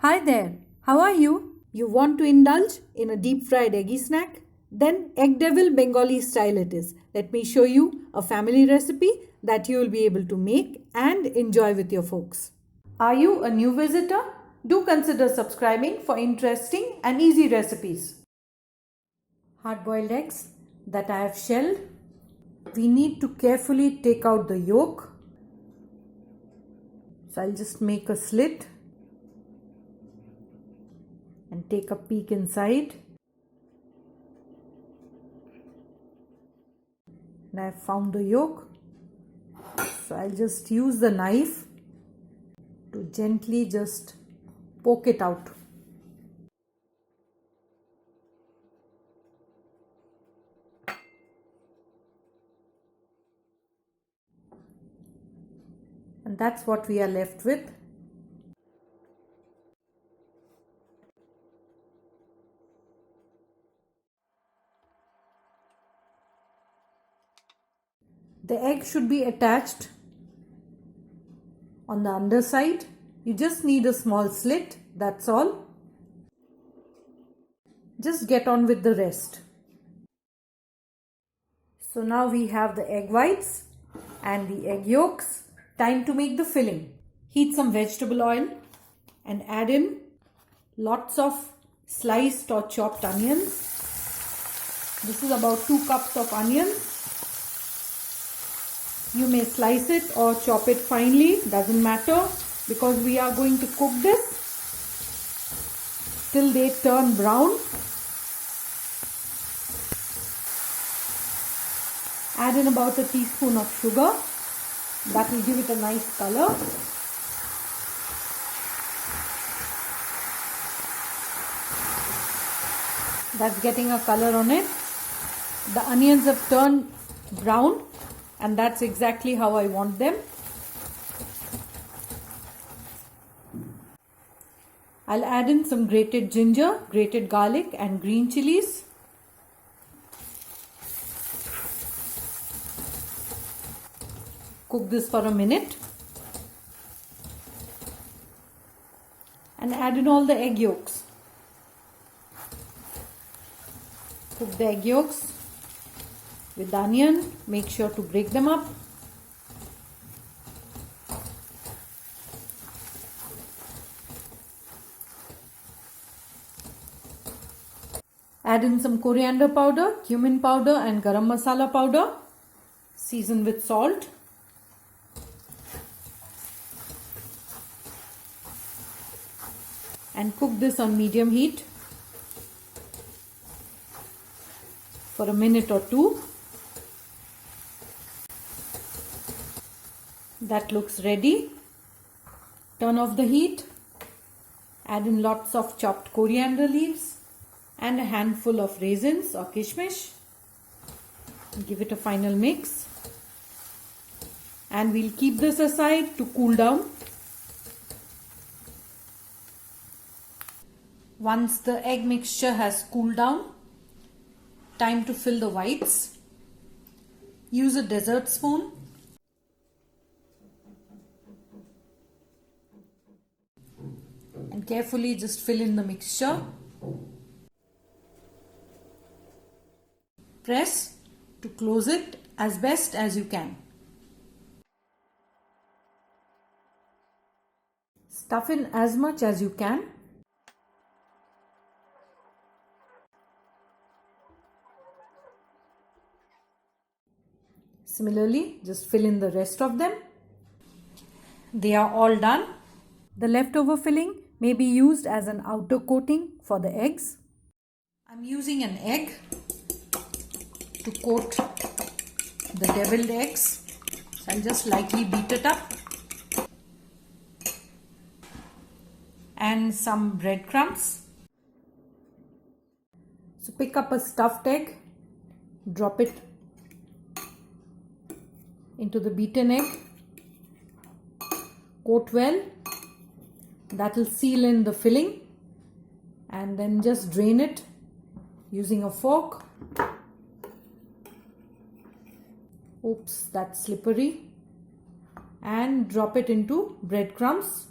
Hi there, how are you? You want to indulge in a deep fried eggy snack? Then egg devil Bengali style it is. Let me show you a family recipe that you will be able to make and enjoy with your folks. Are you a new visitor? Do consider subscribing for interesting and easy recipes. Hard boiled eggs that I have shelled. We need to carefully take out the yolk. So I'll just make a slit and take a peek inside. And I've found the yolk. So I'll just use the knife to gently just poke it out. And that's what we are left with. The egg should be attached on the underside. You just need a small slit, that's all. Just get on with the rest. So now we have the egg whites and the egg yolks. Time to make the filling. Heat some vegetable oil and add in lots of sliced or chopped onions. This is about 2 cups of onions. You may slice it or chop it finely, doesn't matter, because we are going to cook this till they turn brown. Add in about a teaspoon of sugar. That will give it a nice color. That's getting a color on it. The onions have turned brown, and that's exactly how I want them. I'll add in some grated ginger, grated garlic and green chilies. Cook this for a minute. And add in all the egg yolks. Cook the egg yolks with the onion. Make sure to break them up. Add in some coriander powder, cumin powder and garam masala powder. Season with salt. And cook this on medium heat for a minute or two. That looks ready. Turn off the heat. Add in lots of chopped coriander leaves and a handful of raisins or kishmish. Give it a final mix. And we'll keep this aside to cool down. Once the egg mixture has cooled down, time to fill the whites. Use a dessert spoon. And carefully just fill in the mixture. Press to close it as best as you can. Stuff in as much as you can. Similarly, just fill in the rest of them. They are all done. The leftover filling may be used as an outer coating for the eggs. I'm using an egg to coat the deviled eggs. So I'll just lightly beat it up. And some breadcrumbs. So pick up a stuffed egg, drop it into the beaten egg, coat well. That will seal in the filling, and then just drain it using a fork. Oops, that's slippery. And drop it into breadcrumbs.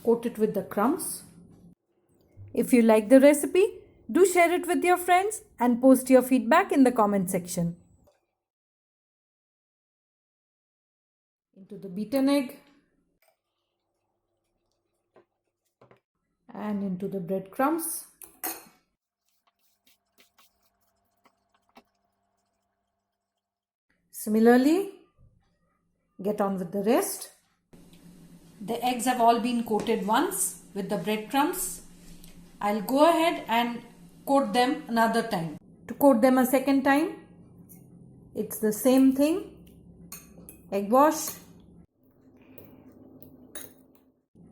coat it with the crumbs. If you like the recipe, do share it with your friends and post your feedback in the comment section. Into the beaten egg and into the breadcrumbs. Similarly, get on with the rest. The eggs have all been coated once with the breadcrumbs. I'll go ahead and coat them another time. To coat them a second time, it's the same thing. Egg wash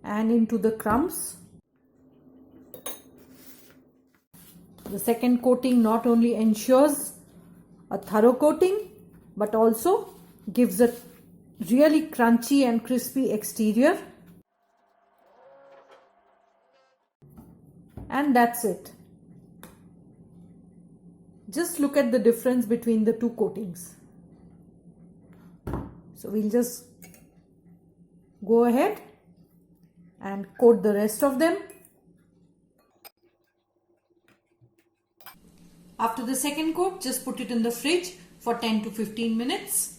and into the crumbs. The second coating not only ensures a thorough coating but also gives a really crunchy and crispy exterior. And that's it. Just look at the difference between the two coatings. So we'll just go ahead and coat the rest of them. After the second coat, just put it in the fridge for 10 to 15 minutes.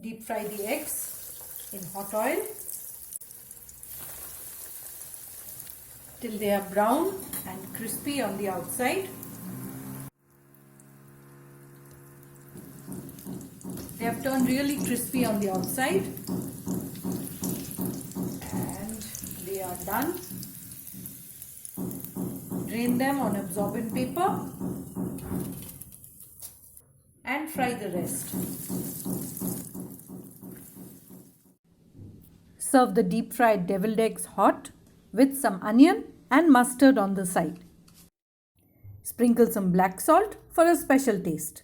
Deep fry the eggs in hot oil till they are brown and crispy on the outside. They have turned really crispy on the outside and they are done. Drain them on absorbent paper and fry the rest. Serve the deep fried deviled eggs hot with some onion and mustard on the side. Sprinkle some black salt for a special taste.